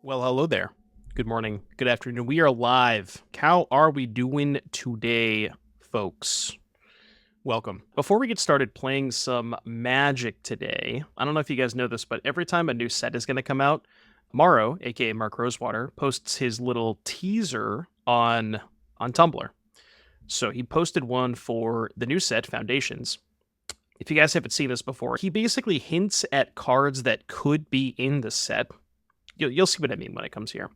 Well, hello there. Good morning. Good afternoon. We are live. How are we doing today, folks? Welcome. Before we get started playing some Magic today, I don't know if you guys know this, but every time a new set is going to come out, Morrow, aka Mark Rosewater, posts his little teaser on Tumblr. So he posted one for the new set, Foundations. If you guys haven't seen this before, he basically hints at cards that could be in the set. You'll see what I mean when it comes here.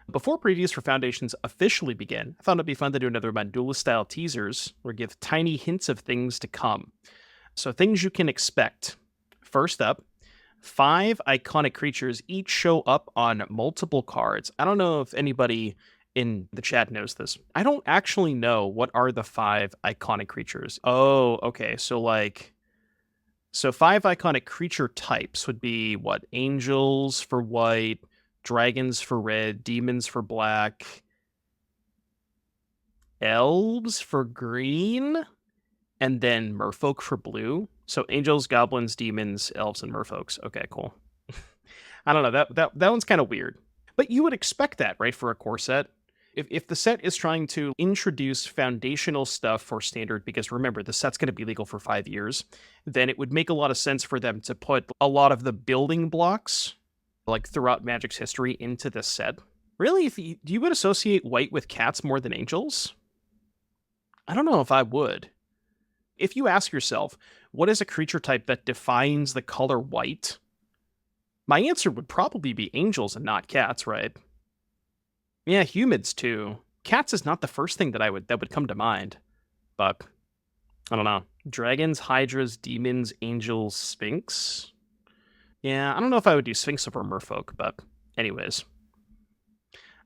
Before previews for Foundations officially begin, I thought it'd be fun to do another of my duelist-style teasers, or give tiny hints of things to come. So things you can expect. First up, 5 iconic creatures each show up on multiple cards. I don't know if anybody in the chat knows this. I don't actually know what are the 5 iconic creatures. Oh, okay. So 5 iconic creature types would be what? Angels for white, dragons for red, demons for black, elves for green, and then merfolk for blue. So angels, goblins, demons, elves, and merfolks. Okay, cool. I don't know. That one's kind of weird. But you would expect that, right, for a core set? If the set is trying to introduce foundational stuff for standard, because remember, the set's going to be legal for 5 years, then it would make a lot of sense for them to put a lot of the building blocks, like throughout Magic's history, into this set. Really, do you would associate white with cats more than angels? I don't know if I would. If you ask yourself, what is a creature type that defines the color white? My answer would probably be angels and not cats, right? Yeah, humans too. Cats is not the first thing that would come to mind, but I don't know. Dragons, hydras, demons, angels, sphinx. Yeah, I don't know if I would do sphinx over merfolk, but anyways.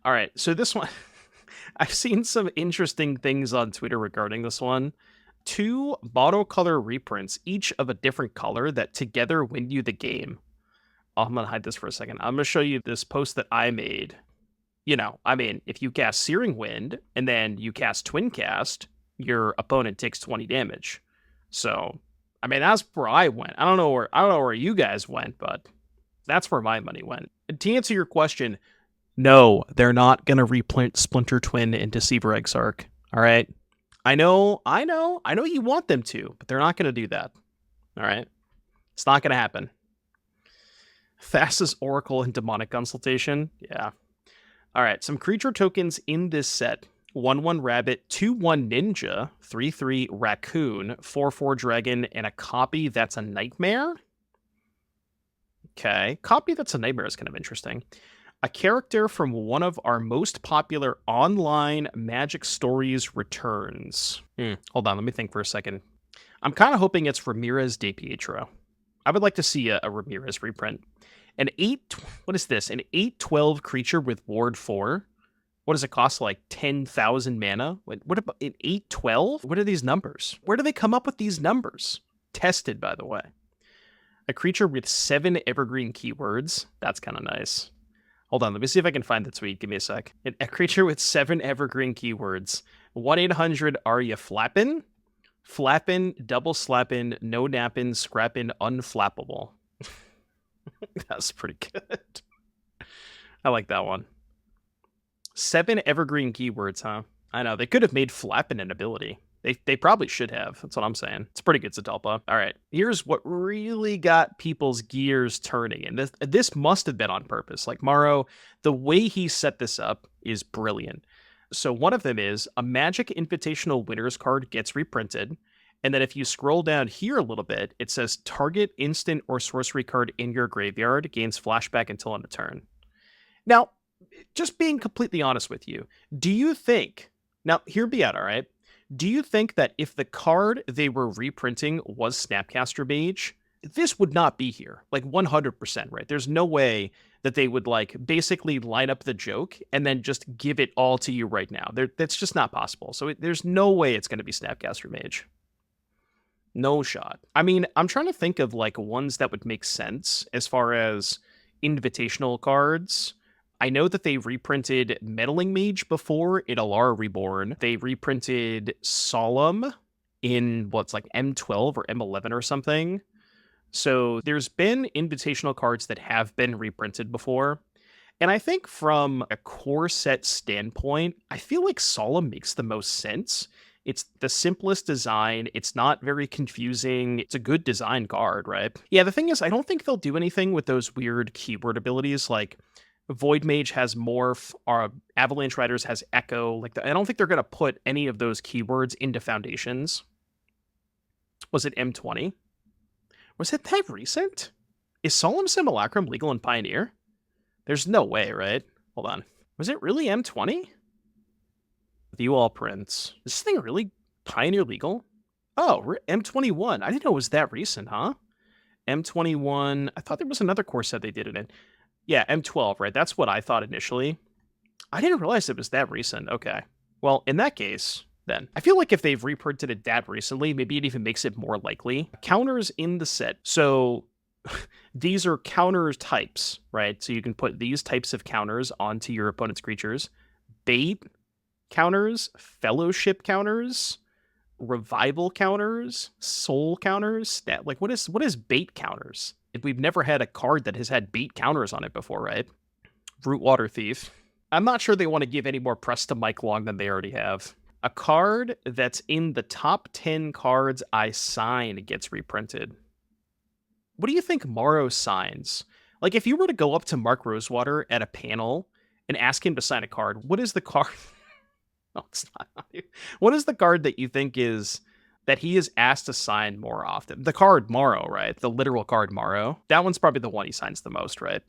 All right, so this one, I've seen some interesting things on Twitter regarding this one. 2 monocolor reprints, each of a different color, that together win you the game. Oh, I'm gonna hide this for a second. I'm gonna show you this post that I made. If you cast Searing Wind and then you cast Twin Cast, your opponent takes 20 damage. So, that's where I went. I don't know where you guys went, but that's where my money went. And to answer your question, no, they're not gonna reprint Splinter Twin into Deceiver Exarch. All right. I know you want them to, but they're not gonna do that. All right. It's not gonna happen. Fastest Oracle and Demonic Consultation. Yeah. All right, some creature tokens in this set. 1/1 rabbit, 2/1 ninja, 3/3 raccoon, 4/4 dragon, and a copy that's a nightmare? Okay, copy that's a nightmare is kind of interesting. A character from one of our most popular online Magic stories returns. Hold on, let me think for a second. I'm kind of hoping it's Ramirez de Pietro. I would like to see a Ramirez reprint. What is this? An 8/12 creature with Ward 4? What does it cost? Like 10,000 mana? What about an 8/12? What are these numbers? Where do they come up with these numbers? Tested, by the way. A creature with 7 evergreen keywords. That's kind of nice. Hold on, let me see if I can find the tweet. Give me a sec. A creature with 7 evergreen keywords. 1-800 are you flappin'? Flappin', double slappin', no nappin', scrappin', unflappable. That's pretty good. I like that one. 7 evergreen keywords, huh? I know. They could have made flappin' an ability. They probably should have. That's what I'm saying. It's pretty good, Zatalpa. All right. Here's what really got people's gears turning. And this must have been on purpose. Like, Morrow, the way he set this up is brilliant. So one of them is a Magic Invitational Winners card gets reprinted. And then if you scroll down here a little bit, it says target instant or sorcery card in your graveyard gains flashback until end of turn. Now, just being completely honest with you, do you think, now hear me out, all right? Do you think that if the card they were reprinting was Snapcaster Mage, this would not be here? Like 100%, right? There's no way that they would basically line up the joke and then just give it all to you right now. That's just not possible. So there's no way it's going to be Snapcaster Mage. No shot. I'm trying to think of ones that would make sense as far as invitational cards. I know that they reprinted Meddling Mage before in Alara Reborn. They reprinted Solemn in M12 or M11 or something. So there's been invitational cards that have been reprinted before. And I think from a core set standpoint, I feel like Solemn makes the most sense. It's the simplest design. It's not very confusing. It's a good design card, right? Yeah, the thing is, I don't think they'll do anything with those weird keyword abilities. Like Void Mage has Morph, or Avalanche Riders has Echo. Like, I don't think they're going to put any of those keywords into Foundations. Was it M20? Was it that recent? Is Solemn Simulacrum legal in Pioneer? There's no way, right? Hold on. Was it really M20? View all prints. Is this thing really Pioneer legal? Oh, M21. I didn't know it was that recent, huh? M21. I thought there was another core set they did it in. Yeah, M12, right? That's what I thought initially. I didn't realize it was that recent. Okay. Well, in that case, then, I feel like if they've reprinted it that recently, maybe it even makes it more likely. Counters in the set. So these are counter types, right? So you can put these types of counters onto your opponent's creatures. Bait counters, fellowship counters, revival counters, soul counters. Like what is bait counters? We've never had a card that has had bait counters on it before, right? Rootwater Thief. I'm not sure they want to give any more press to Mike Long than they already have. A card that's in the top 10 cards I sign gets reprinted. What do you think Morrow signs? Like, if you were to go up to Mark Rosewater at a panel and ask him to sign a card, what is the card? No, it's not. What is the card that you think is that he is asked to sign more often? The card Morrow, right? The literal card Morrow. That one's probably the one he signs the most, right?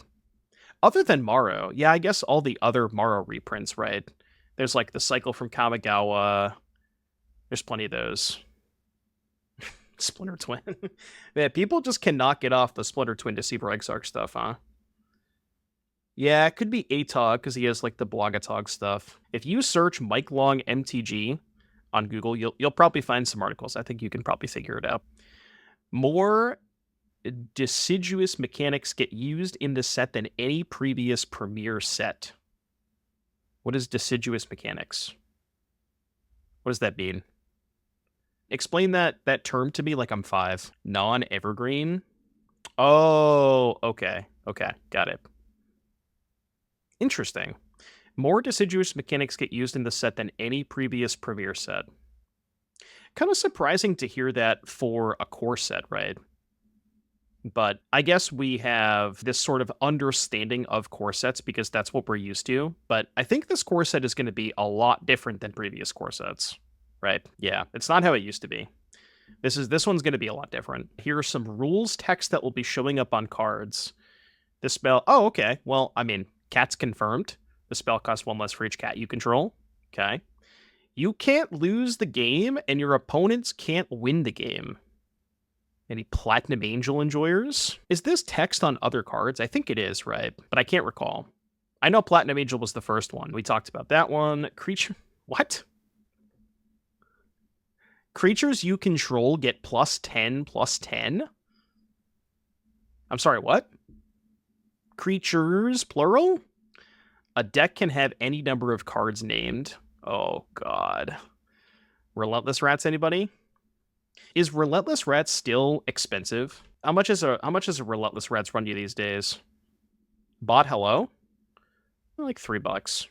Other than Morrow, yeah, I guess all the other Morrow reprints, right? There's like the Cycle from Kamigawa. There's plenty of those. Splinter Twin. Man, people just cannot get off the Splinter Twin Deceiver Exarch stuff, huh? Yeah, it could be Atog, because he has like the Blogatog stuff. If you search Mike Long MTG on Google, you'll probably find some articles. I think you can probably figure it out. More deciduous mechanics get used in this set than any previous Premier set. What is deciduous mechanics? What does that mean? Explain that term to me like I'm 5. Non-evergreen? Oh, okay. Okay, got it. Interesting. More deciduous mechanics get used in the set than any previous Premier set. Kind of surprising to hear that for a core set, right? But I guess we have this sort of understanding of core sets because that's what we're used to. But I think this core set is going to be a lot different than previous core sets, right? Yeah, it's not how it used to be. This one's going to be a lot different. Here are some rules text that will be showing up on cards. This spell... Oh, okay. Well, I mean, cat's confirmed. The spell costs 1 less for each cat you control. Okay. You can't lose the game, and your opponents can't win the game. Any Platinum Angel enjoyers? Is this text on other cards? I think it is, right? But I can't recall. I know Platinum Angel was the first one. We talked about that one. Creature... What? Creatures you control get +10/+10? I'm sorry, what? Creatures, plural? A deck can have any number of cards named. Oh, God. Relentless Rats, anybody? Is Relentless Rats still expensive? How much is a Relentless Rats run you these days? Bot hello? Like $3.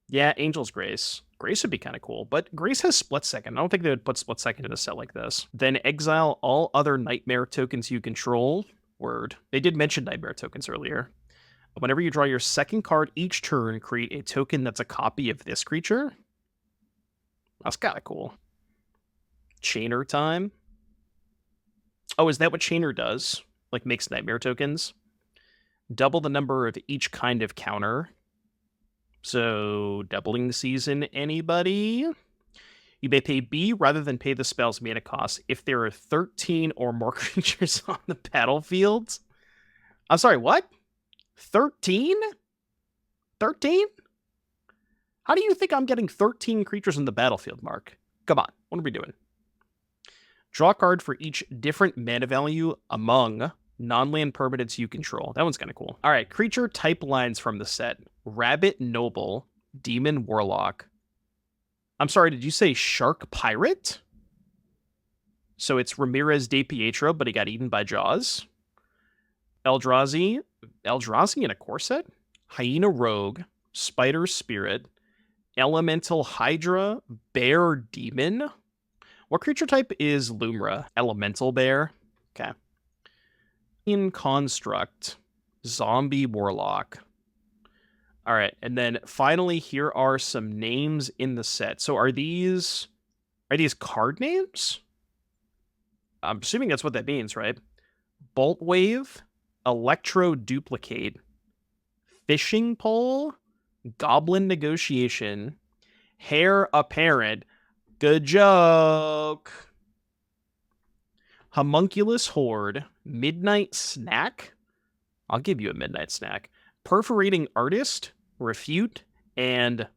Yeah, Angel's Grace. Grace would be kind of cool, but Grace has Split Second. I don't think they would put Split Second in a set like this. Then exile all other Nightmare tokens you control. Word. They did mention Nightmare tokens earlier. Whenever you draw your second card each turn, create a token that's a copy of this creature. That's kind of cool. Chainer time. Oh, is that what Chainer does? Like, makes Nightmare tokens? Double the number of each kind of counter. So, doubling the season, anybody? You may pay B rather than pay the spell's mana cost if there are 13 or more creatures on the battlefield. I'm sorry, what? 13? 13? How do you think I'm getting 13 creatures on the battlefield, Mark? Come on, what are we doing? Draw a card for each different mana value among non-land permanents you control. That one's kind of cool. All right, creature type lines from the set. Rabbit Noble, Demon Warlock. I'm sorry, did you say Shark Pirate? So it's Ramirez de Pietro, but he got eaten by Jaws. Eldrazi in a core set? Hyena Rogue, Spider Spirit, Elemental Hydra, Bear Demon. What creature type is Lumra? Elemental Bear. Okay. In Construct, Zombie Warlock. All right, and then finally, here are some names in the set. So are these card names? I'm assuming that's what that means, right? Bolt Wave, Electro Duplicate, Fishing Pole, Goblin Negotiation, Heir Apparent. Good joke. Homunculus Horde, Midnight Snack. I'll give you a Midnight Snack. Perforating Artist, Refute, and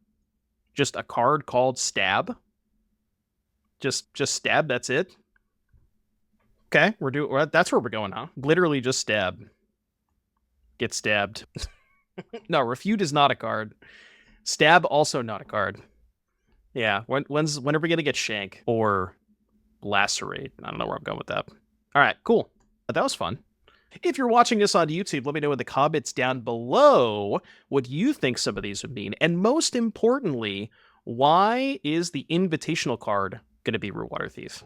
just a card called Stab. Just Stab, that's it. Okay, that's where we're going now. Literally just Stab. Get stabbed. No, Refute is not a card. Stab, also not a card. Yeah, when are we gonna get Shank or Lacerate? I don't know where I'm going with that. All right, cool. That was fun. If you're watching this on YouTube, let me know in the comments down below what you think some of these would mean. And most importantly, why is the invitational card going to be Root Water Thief?